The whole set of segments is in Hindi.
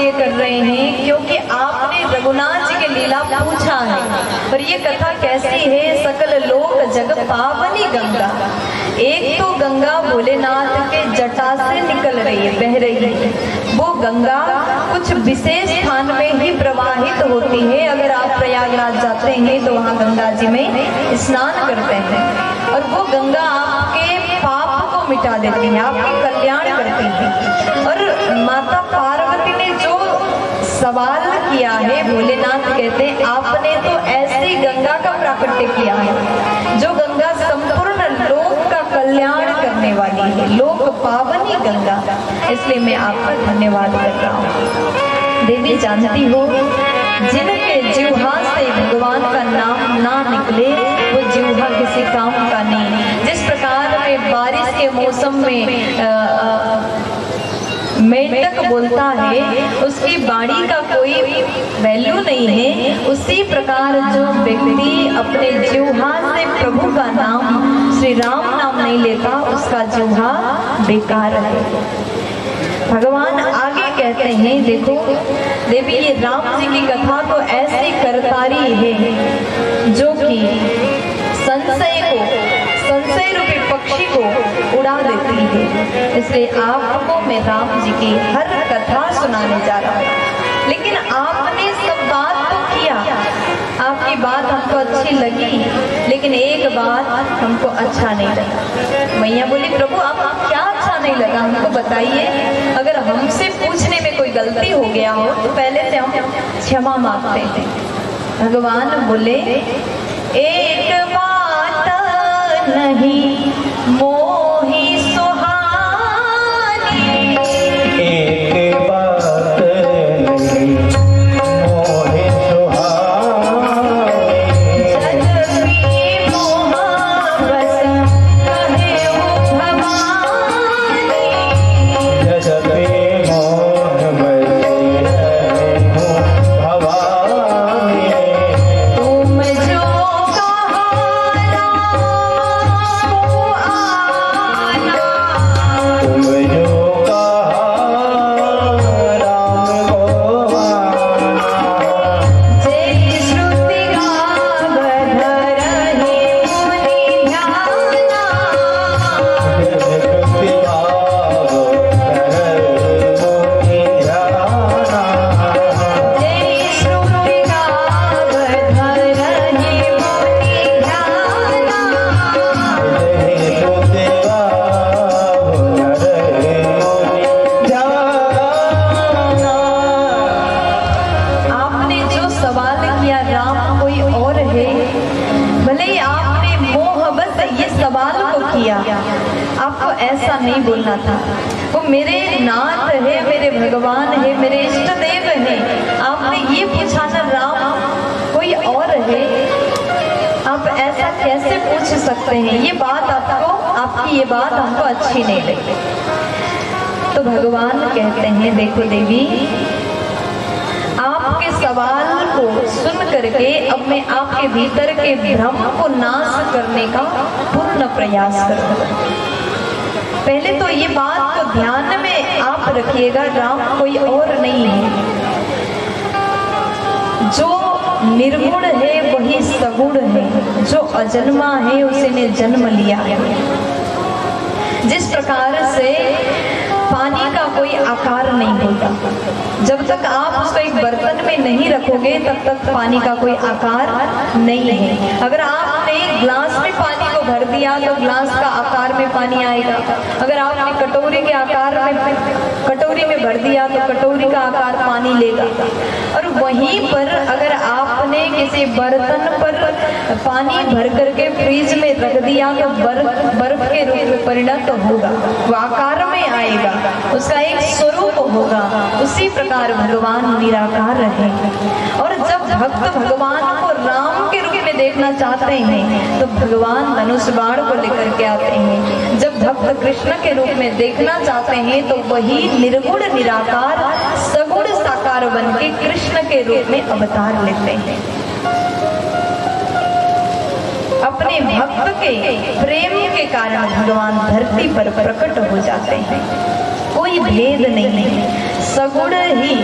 इसलिए कर रहे हैं क्योंकि आपने रघुनाथ जी की लीला पूछा है। पर ये कथा कैसी है? सकल लोक जग पावनी गंगा। एक तो गंगा भोलेनाथ के जटा से निकल रही है, बह रही है। वो गंगा कुछ विशेष स्थान में ही प्रवाहित होती है। अगर आप प्रयागराज जाते हैं तो वहाँ गंगा जी में स्नान करते हैं और वो गंगा आपके पाप को मिटा देती है, आपके कल्याण करती है। और माता पार्वती ने जो सवाल किया है, भोलेनाथ कहते हैं आपने तो ऐसी गंगा का प्राकट्य किया है जो गंगा संपूर्ण लोक का कल्याण करने वाली है, लोक पावनी गंगा। इसलिए मैं आपका धन्यवाद कर रहा हूँ। देवी जानती हो, जिनके जिह्वा से भगवान का नाम ना निकले वो जिह्वा किसी काम का नहीं। जिस प्रकार में बारिश के मौसम में मेंढक बोलता है, उसकी वाणी का कोई वैल्यू नहीं है, उसी प्रकार जो व्यक्ति अपने जिह्वा से प्रभु का नाम, श्री राम नाम नहीं लेता, उसका जिह्वा बेकार है। भगवान आगे कहते हैं, देखो देवी ये राम जी की कथा तो ऐसी करतारी है जो कि संशय रूपी पक्षी को उड़ा देती है। इसलिए आपको मैं राम जी की हर कथा सुनाने जा रहा हूँ। लेकिन आपने सब बात तो किया, आपकी बात हमको अच्छी लगी, लेकिन एक बात हमको अच्छा नहीं लगा। मैया बोली, प्रभु आपको क्या अच्छा नहीं लगा हमको बताइए। अगर हमसे पूछने में कोई गलती हो गया हो तो पहले से हम क्षमा मांगते हैं। भगवान बोले, एक बात नहीं मोही सुहानी, एक बात नहीं मोही सुहानी, जगती मोहब्बत कहे भवानी, जगती मोहब्बत कहे भवानी, तुम जो कहो तुम जो कहा राम को आना, जय श्रुति गाव धरहि मुनि ध्याना, जगति भाव धर मोहि ध्याना, जय श्रुति गाव धरहि मुनि ध्याना। आपने जो सवाल किया राम कोई और है, भले ही आपने मोहब्बत ये सवाल को किया, आपको ऐसा नहीं बोलना था। वो मेरे नाथ है, मेरे भगवान है, मेरे इष्ट देव है। आपने ये पूछा ना राम कोई और है, आप ऐसा कैसे पूछ सकते हैं? ये बात आपकी ये बात हमको अच्छी नहीं लगी। तो भगवान कहते हैं, देखो देवी, आपके सवाल को सुन करके अब मैं आपके भीतर के भ्रम को नाश करने का पूर्ण प्रयास करूंगा। पहले तो ये बात को ध्यान में आप रखिएगा, राम कोई और नहीं है। जो निर्गुण है वही सगुण है, जो अजन्मा है उसी ने जन्म लिया है। जिस प्रकार से पानी का कोई आकार नहीं होता, जब तक आप उसको एक बर्तन में नहीं रखोगे तब तक पानी का कोई आकार नहीं है। अगर आपने ग्लास में पानी को भर दिया तो ग्लास का आकार में पानी आएगा। अगर आपने कटोरी के आकार में कटोरी में भर दिया तो कटोरी का आकार पानी लेगा। और वहीं पर अगर आपने किसी बर्तन पर पानी भर करके फ्रिज में रख दिया तो बर्फ के रूप में परिणत होगा, वो आकार में आएगा, उसका एक स्वरूप होगा। उसी प्रकार भगवान निराकार रहेंगे। और जब भक्त भगवान को राम के रूप में देखना चाहते हैं तो भगवान धनुष बाण को लेकर के आते हैं। जब भक्त कृष्ण के रूप में देखना चाहते हैं तो वही निर्गुण निराकार सगुण साकार बन के कृष्ण के रूप में अवतार लेते हैं। अपने भक्त के प्रेम के कारण भगवान धरती पर प्रकट हो जाते हैं। कोई भेद नहीं है, सगुण ही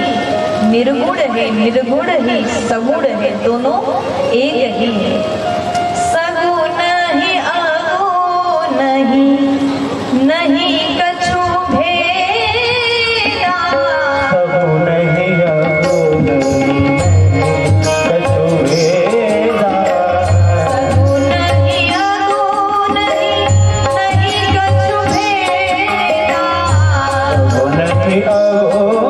निर्गुण है, निर्गुण ही सगुण है, दोनों एक ही है। सगुण ही अगुण ही नहीं कछु भेदा, सगुण ही अगुण कछु भेदा, सगुण ही अगुण ही नहीं कछु भेदा, सगुण ही अगुण